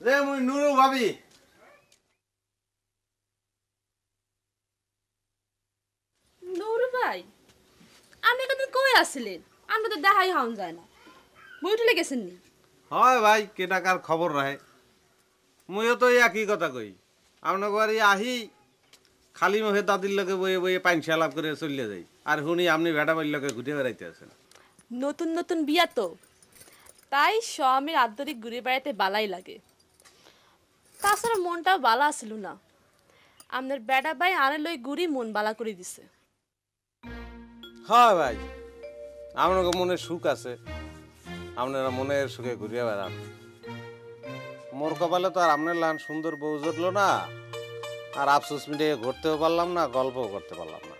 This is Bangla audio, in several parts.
রে মুই নুরু ভাবি। নুরু ভাই, আপনি কত কই আসছিলেন? আমরা তো দেখাই হন যায় না। বই উঠলে গেছেন নি? হয় ভাই কে টাকার খবর রাখে। মুইও তো একই কথা কই। আপনার বাড়ি আহি খালি মুখে দাদির লোকে বইয়ে বইয়ে পাইন লাভ করে চলিয়ে যাই। আর শুনি আপনি ভেটা বাড়ির লোকে ঘুরে বেড়াইতে আছেন। নতুন নতুন বিয়া তো, তাই স্বামীর আন্তরিক ঘুরে বেড়াইতে বালাই লাগে। তাছাড়া মনটাও বালা আসিল না। আপনার বেটা ভাই আনে লই ঘুরি মন বালা করে দিছে। হয় ভাই, আপনার মনে সুখ আছে, আপনারা মনের সুখে ঘুরিয়ে বেড়ান। মোর কপালে তো আর আপনার লান সুন্দর বউ জুটলো না, আর আফসোস মিটিয়ে ঘুরতেও পারলাম না, গল্পও করতে পারলাম না।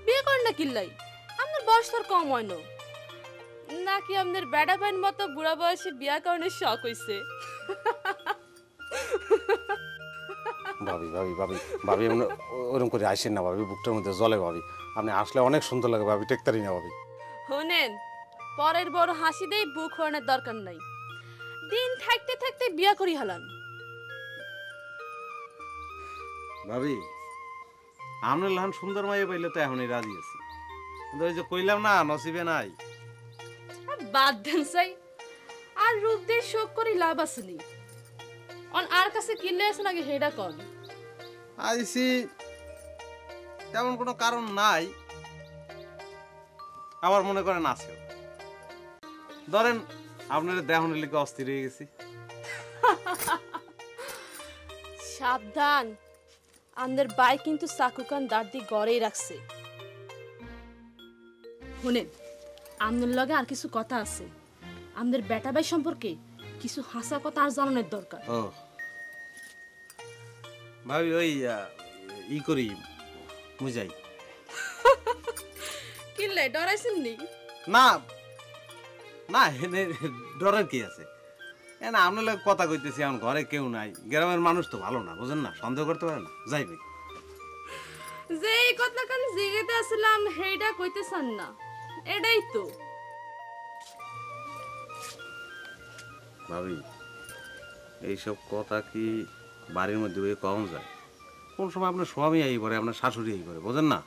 বিয়ে করেন না কিল্লাই? আপনার বয়স তোর কম হয় না নাকি? আপনার বেটা ভাইয়ের মতো বুড়া বয়সে বিয়া করানোর শখ হইছে? ভাবি ভাবি ভাবি ভাবি ওরকম করে আসেন না ভাবি, বুকটার মধ্যে জলে ভাবি। আপনি আসলে অনেক সুন্দর লাগে ভাবি, টেকতারি না ভাবি। শোনেন, পরের বড় হাসি দেই বুক হরানোর দরকার নাই। দিন থাকতে থাকতে বিয়া করি হালান। ভাবি আপনার লাহান সুন্দর মাইয়ে পাইলে তো এখনই রাজি আছি, কিন্তু ওই যে কইলাম না নসিবে নাই। বাদ দেন চাই, আর রূপ দিয়ে শোক করি লাভ আসেনি। অন আর কাছে কিনলে আছে নাকি হেডা কন? আইসি তেমন কোনো কারণ নাই, আবার মনে করেন আছে। ধরেন আপনার দেহনের লিখে অস্থির হয়ে গেছি। সাবধান, আমাদের বাই কিন্তু চাকুকান দাঁড় দিয়ে গড়েই রাখছে। শুনেন, আমাদের লগে আর কিছু কথা আছে। আমাদের বেটা ভাই সম্পর্কে কিছু হাসা কথা আর জানানোর দরকার। ও ভাবি ওই ই করি বুঝাই। কিনলে ডরাইছেন নি? না না, এনে ডরের কি আছে? না আপনার লোক কথা কইতেছি, এখন ঘরে কেউ নাই, গ্রামের মানুষ তো ভালো না, বুঝেন না, সন্দেহ করতে পারে না, যাইবে। যে এই কথা কান জিগেতে আসলাম হেইডা কইতে চান না, এটাই তো। ভাবি এইসব কথা কি বাড়ির মধ্যে কম যায়? কোন সময় আপনার স্বামী আই করে, আপনার শাশুড়ি আই করে, বোঝেন না?